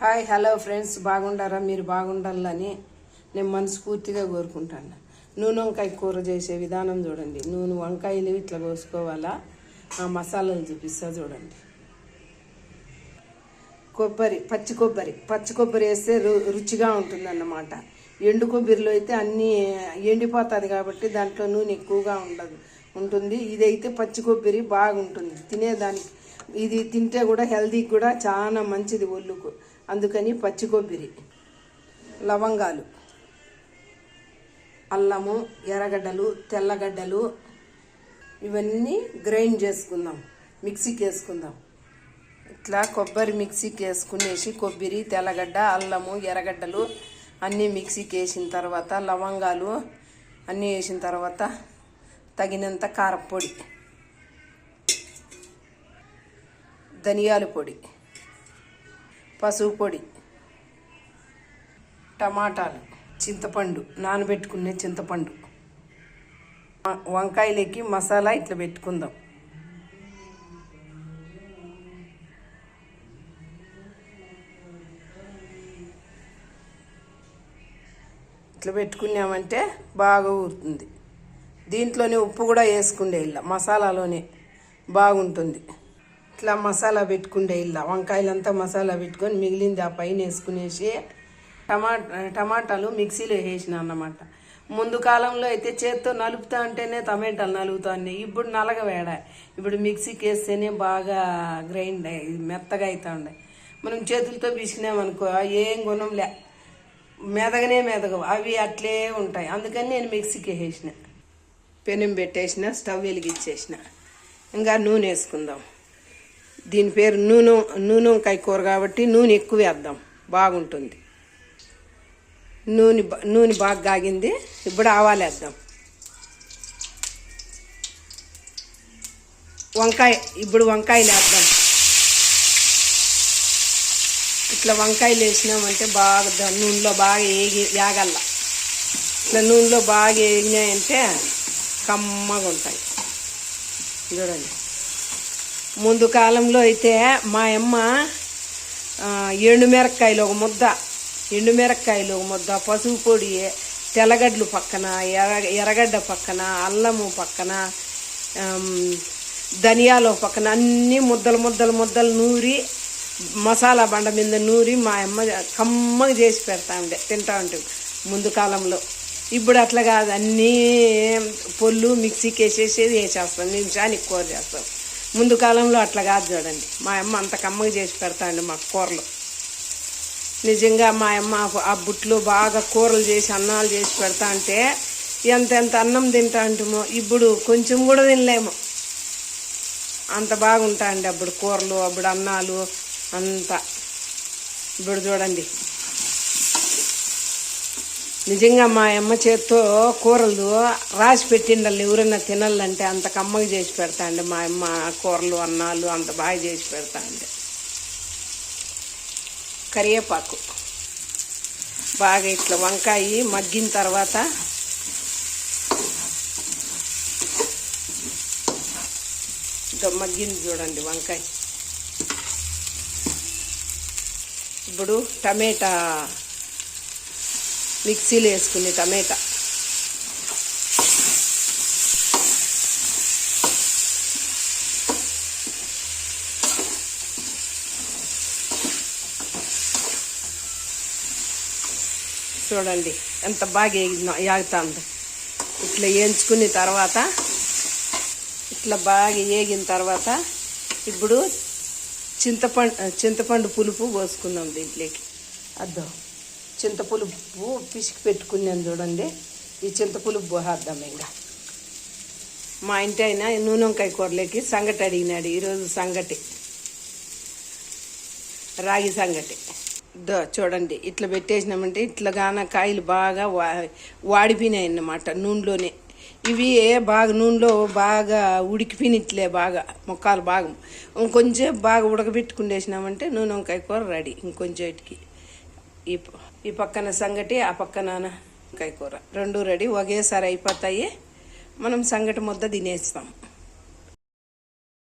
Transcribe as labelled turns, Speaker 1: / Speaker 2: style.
Speaker 1: Hi hello friends, బాగుండారా? మీరు బాగుండాలని నేను మనస్ఫూర్తిగా కోరుకుంటాను. నూనె వంకాయ కూర చేసే విధానం చూడండి. నూనె వంకాయలు ఇట్లా కోసుకోవాలా. ఆ మసాలాలు చూపిస్తా చూడండి. పచ్చి కొబ్బరి వేస్తే రుచిగా ఉంటుందన్నమాట. ఎండు కొబ్బరిలో అయితే అన్నీ ఎండిపోతుంది కాబట్టి దాంట్లో నూనె ఎక్కువగా ఉంటుంది. ఇదైతే పచ్చి కొబ్బరి బాగుంటుంది తినేదానికి. ఇది తింటే కూడా హెల్తీకి కూడా చాలా మంచిది ఒళ్ళుకు. అందుకని పచ్చి కొబ్బరి, లవంగాలు, అల్లము, ఎర్రగడ్డలు, తెల్లగడ్డలు ఇవన్నీ గ్రైండ్ చేసుకుందాం, మిక్సీకి వేసుకుందాం. ఇట్లా కొబ్బరి మిక్సీకి వేసుకునేసి కొబ్బరి, తెల్లగడ్డ, అల్లము, ఎర్రగడ్డలు అన్నీ మిక్సీకి వేసిన తర్వాత లవంగాలు అన్నీ వేసిన తర్వాత తగినంత కారపొడి, ధనియాల పొడి, పసుపు పొడి, టమాటాలు, చింతపండు, నానబెట్టుకునే చింతపండు, వంకాయలకి మసాలా ఇట్లా పెట్టుకుందాం. ఇట్లా పెట్టుకున్నామంటే బాగా ఊరుతుంది. దీంట్లోనే ఉప్పు కూడా వేసుకుండే ఇలా మసాలాలోనే బాగుంటుంది. ఇట్లా మసాలా పెట్టుకుండే ఇలా వంకాయలంతా మసాలా పెట్టుకొని మిగిలింది ఆ పైన వేసుకునేసి టమాటాలు మిక్సీలో వేసిన అన్నమాట. ముందు కాలంలో అయితే చేత్తో నలుపుతా అంటేనే టమాటాలు నలుగుతా ఉన్నాయి. ఇప్పుడు నలగవేడ, ఇప్పుడు మిక్సీకి వేస్తేనే బాగా గ్రైండ్ మెత్తగా అవుతా ఉన్నాయి. మనం చేతులతో పిసినామనుకో ఏం గుణంలే, మెదగవు, అవి అట్లే ఉంటాయి. అందుకని నేను మిక్సీకి వేసిన, పెనం పెట్టేసిన, స్టవ్ వెలిగించేసిన. ఇంకా నూనె వేసుకుందాం. దీని పేరు నూనె వంకాయ కూర కాబట్టి నూనె ఎక్కువ వేద్దాం, బాగుంటుంది. నూనె బాగా కాగింది. ఇప్పుడు ఆవాలు వేద్దాం. వంకాయలు వేద్దాం. ఇట్లా వంకాయలు వేసినామంటే బాగా నూనెలో బాగా వేగల్ల. ఇట్లా నూనెలో బాగా వేగినాయంటే కమ్మగా ఉంటాయి. చూడండి, ముందు కాలంలో అయితే మా అమ్మ ఎండుమిరపకాయలు ఒక ముద్ద, పసుపు పొడి, తెల్లగడ్డలు పక్కన, ఎర్రగడ్డ పక్కన, అల్లము పక్కన, ధనియాలు పక్కన అన్నీ ముద్దలు నూరి మసాలా బండ మీద నూరి మా అమ్మ కమ్మగా చేసి పెడతా ఉండే, తింటా ఉంటే ముందు కాలంలో. ఇప్పుడు అట్లా కాదు, అన్నీ పొల్లు మిక్సీకి వేసేస్తాం, నిమిషానికి కూర చేస్తాం. ముందు కాలంలో అట్లా కాదు. చూడండి, మా అమ్మ అంత కమ్మగా చేసి పెడతా అండి మా కూరలు. నిజంగా మా అమ్మ ఆ బుట్లో బాగా కూరలు చేసి అన్నాలు చేసి పెడతా అంటే ఎంత అన్నం తింటా అంటామో ఇప్పుడు కొంచెం కూడా తినలేము. అంత బాగుంటా అండి అప్పుడు కూరలు, అప్పుడు అన్నాలు అంతా. ఇప్పుడు చూడండి, నిజంగా మా అమ్మ చేత్తో కూరలు రాసి పెట్టిండాలి. ఎవరైనా తినాలంటే అంత కమ్మగా చేసి పెడతా అండి మా అమ్మ. కూరలు, అన్నాలు అంత బాగా చేసి పెడతా అండి. కరివేపాకు బాగా ఇట్లా వంకాయ మగ్గిన తర్వాత మగ్గింది చూడండి వంకాయ. ఇప్పుడు టమాటా మిక్సీలో వేసుకుని టమాటా, చూడండి ఎంత బాగా ఏగుతుంది. ఇట్లా వేయించుకున్న తర్వాత ఇట్లా బాగా వేగిన తర్వాత ఇప్పుడు చింతపండు పులుపు పోసుకుందాం దీంట్లోకి. అద్దాం, చింతపులుపు పిసికి పెట్టుకున్నాను చూడండి. ఈ చింతపులుపు పోసేద్దాం. ఇంకా మా ఇంటి అయినా నూనె వంకాయ కూరలోకి సంగటి అడిగినాడు. ఈరోజు సంగటి, రాగి సంగటి. చూడండి, ఇట్లా పెట్టేసినామంటే ఇట్లాగాన కాయలు బాగా వాడిపోయినాయి అన్నమాట నూనెలోనే. ఇవి బాగా నూనెలో బాగా ఉడికిపోయినట్లే బాగా ముక్కలు బాగా. ఇంకొంచెం బాగా ఉడకబెట్టుకునేసినామంటే నూనె వంకాయ కూర రెడీ. ఇంకొంచెంకి ఈ పక్కన సంగటి, ఆ పక్కన వంకాయ కూర రెండు రెడీ. ఒకేసారి అయిపోతాయి. మనం సంగటి ముద్ద తినేస్తాం.